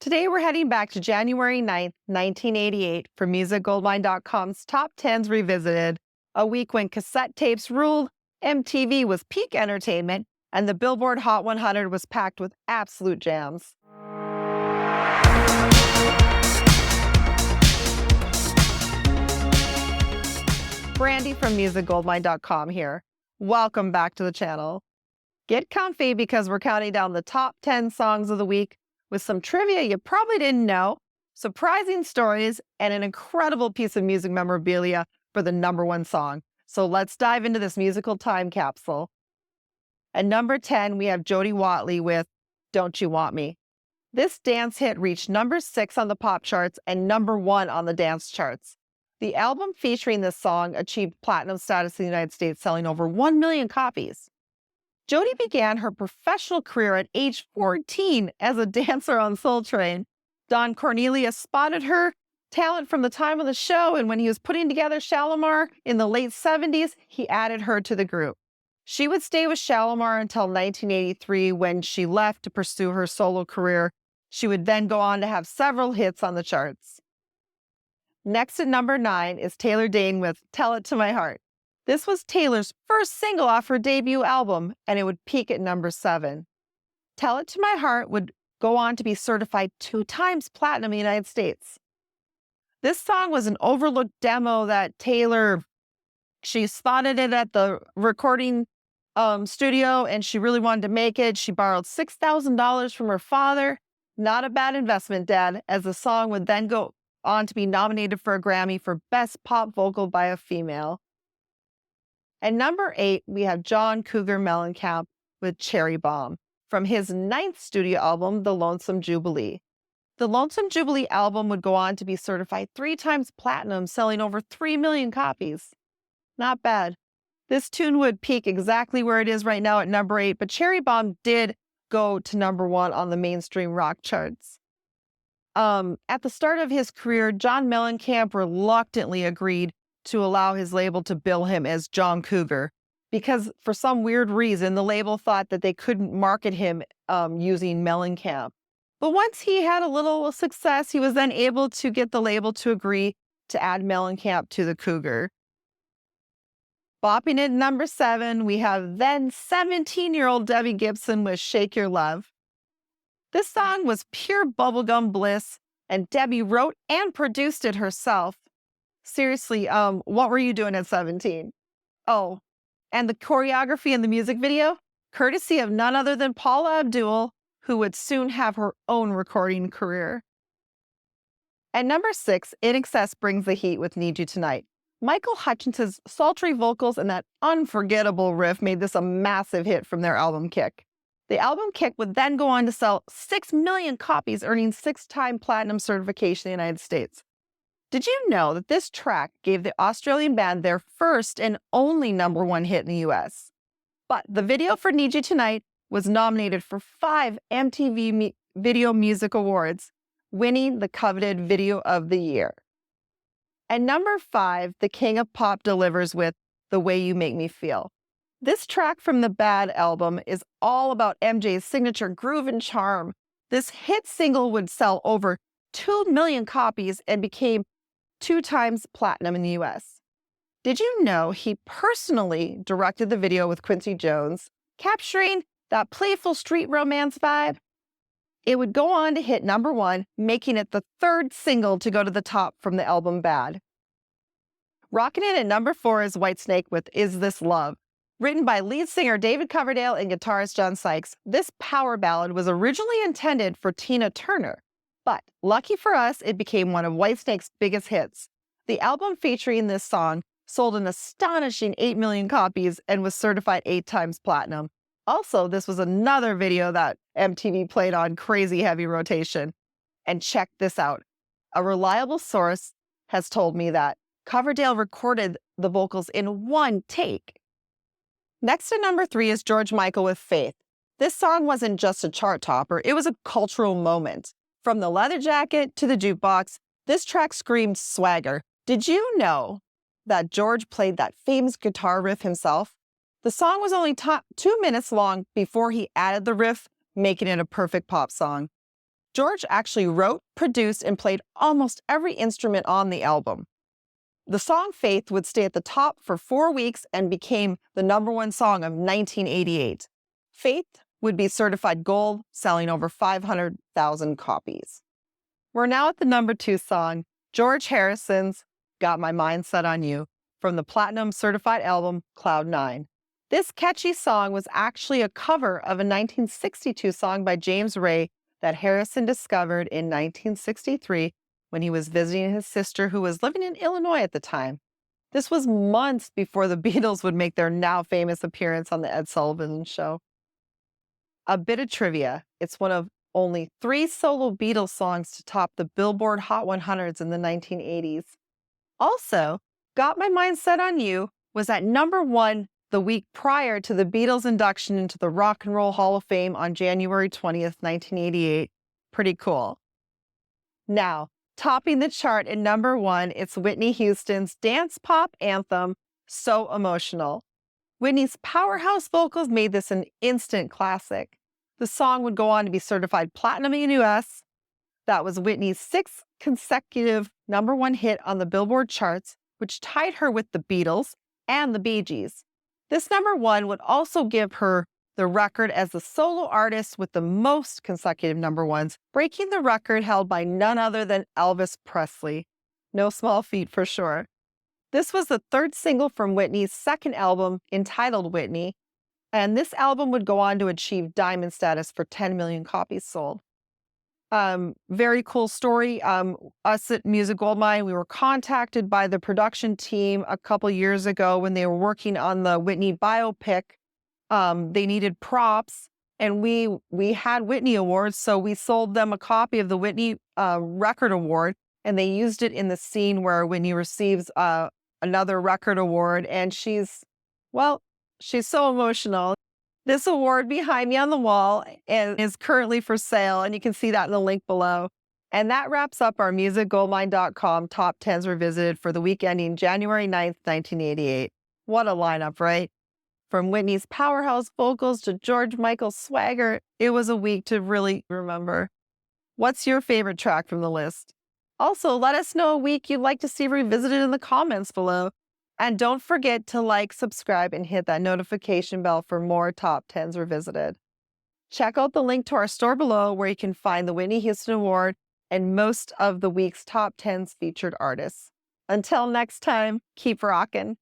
Today we're heading back to January 9th, 1988 for MusicGoldmine.com's Top 10s Revisited, a week when cassette tapes ruled, MTV was peak entertainment, and the Billboard Hot 100 was packed with absolute jams. Brandi from MusicGoldmine.com here. Welcome back to the channel. Get comfy because we're counting down the top 10 songs of the week with some trivia you probably didn't know, surprising stories, and an incredible piece of music memorabilia for the #1 song. So let's dive into this musical time capsule. At number 10, we have Jody Watley with Don't You Want Me. This dance hit reached number 6 on the pop charts and number 1 on the dance charts. The album featuring this song achieved platinum status in the United States, selling over 1 million copies. Jody began her professional career at age 14 as a dancer on Soul Train. Don Cornelius spotted her talent from the time of the show, and when he was putting together Shalimar in the late 70s, he added her to the group. She would stay with Shalimar until 1983 when she left to pursue her solo career. She would then go on to have several hits on the charts. Next at number 9 is Taylor Dayne with Tell It to My Heart. This was Taylor's first single off her debut album, and it would peak at number 7. Tell It to My Heart would go on to be certified 2 times platinum in the United States. This song was an overlooked demo that she spotted it at the recording studio, and she really wanted to make it. She borrowed $6,000 from her father. Not a bad investment, Dad, as the song would then go on to be nominated for a Grammy for Best Pop Vocal by a Female. At number 8, we have John Cougar Mellencamp with Cherry Bomb from his 9th studio album, The Lonesome Jubilee. The Lonesome Jubilee album would go on to be certified 3 times platinum, selling over 3 million copies. Not bad. This tune would peak exactly where it is right now at number 8, but Cherry Bomb did go to number 1 on the mainstream rock charts. At the start of his career, John Mellencamp reluctantly agreed to allow his label to bill him as John Cougar because for some weird reason, the label thought that they couldn't market him using Mellencamp. But once he had a little success, he was then able to get the label to agree to add Mellencamp to the Cougar. Bopping at number 7, we have then 17-year-old Debbie Gibson with Shake Your Love. This song was pure bubblegum bliss, and Debbie wrote and produced it herself. Seriously, what were you doing at 17? Oh, and the choreography in the music video, courtesy of none other than Paula Abdul, who would soon have her own recording career. At number 6, INXS brings the heat with Need You Tonight. Michael Hutchence's sultry vocals and that unforgettable riff made this a massive hit from their album Kick. The album Kick would then go on to sell 6 million copies, earning 6-time platinum certification in the United States. Did you know that this track gave the Australian band their first and only #1 hit in the US? But the video for Need You Tonight was nominated for 5 MTV Video Music Awards, winning the coveted Video of the Year. At number 5, the King of Pop delivers with The Way You Make Me Feel. This track from the Bad album is all about MJ's signature groove and charm. This hit single would sell over 2 million copies and became 2 times platinum in the US. Did you know he personally directed the video with Quincy Jones, capturing that playful street romance vibe? It would go on to hit number 1, making it the 3rd single to go to the top from the album Bad. Rocking it at number 4 is Whitesnake with Is This Love? Written by lead singer David Coverdale and guitarist John Sykes, this power ballad was originally intended for Tina Turner. But lucky for us, it became one of Whitesnake's biggest hits. The album featuring this song sold an astonishing 8 million copies and was certified 8 times platinum. Also, this was another video that MTV played on crazy heavy rotation. And check this out. A reliable source has told me that Coverdale recorded the vocals in 1 take. Next to number 3 is George Michael with Faith. This song wasn't just a chart topper, it was a cultural moment. From the leather jacket to the jukebox, this track screamed swagger. Did you know that George played that famous guitar riff himself? The song was only 2 minutes long before he added the riff, making it a perfect pop song. George actually wrote, produced, and played almost every instrument on the album. The song Faith would stay at the top for 4 weeks and became the #1 song of 1988. Faith would be certified gold, selling over 500,000 copies. We're now at the #2 song, George Harrison's Got My Mind Set on You, from the platinum certified album Cloud 9. This catchy song was actually a cover of a 1962 song by James Ray that Harrison discovered in 1963 when he was visiting his sister who was living in Illinois at the time. This was months before the Beatles would make their now famous appearance on the Ed Sullivan Show. A bit of trivia. It's one of only 3 solo Beatles songs to top the Billboard Hot 100s in the 1980s. Also, Got My Mind Set on You was at #1 the week prior to the Beatles' induction into the Rock and Roll Hall of Fame on January 20th, 1988. Pretty cool. Now, topping the chart at #1, it's Whitney Houston's dance pop anthem, So Emotional. Whitney's powerhouse vocals made this an instant classic. The song would go on to be certified platinum in the US. That was Whitney's 6th consecutive #1 hit on the Billboard charts, which tied her with the Beatles and the Bee Gees. This #1 would also give her the record as the solo artist with the most consecutive #1s, breaking the record held by none other than Elvis Presley. No small feat for sure. This was the 3rd single from Whitney's 2nd album, entitled Whitney, and this album would go on to achieve diamond status for 10 million copies sold. Very cool story. Us at Music Goldmine, we were contacted by the production team a couple years ago when they were working on the Whitney biopic. They needed props, and we had Whitney awards, so we sold them a copy of the Whitney record award, and they used it in the scene where Whitney receives another record award, and she's so emotional. This award behind me on the wall is currently for sale, and you can see that in the link below. And that wraps up our MusicGoldmine.com top 10s revisited for the week ending January 9th, 1988. What a lineup, right? From Whitney's powerhouse vocals to George Michael's swagger, it was a week to really remember. What's your favorite track from the list? Also, let us know a week you'd like to see revisited in the comments below. And don't forget to like, subscribe, and hit that notification bell for more top 10s revisited. Check out the link to our store below where you can find the Whitney Houston Award and most of the week's top 10s featured artists. Until next time, keep rockin'.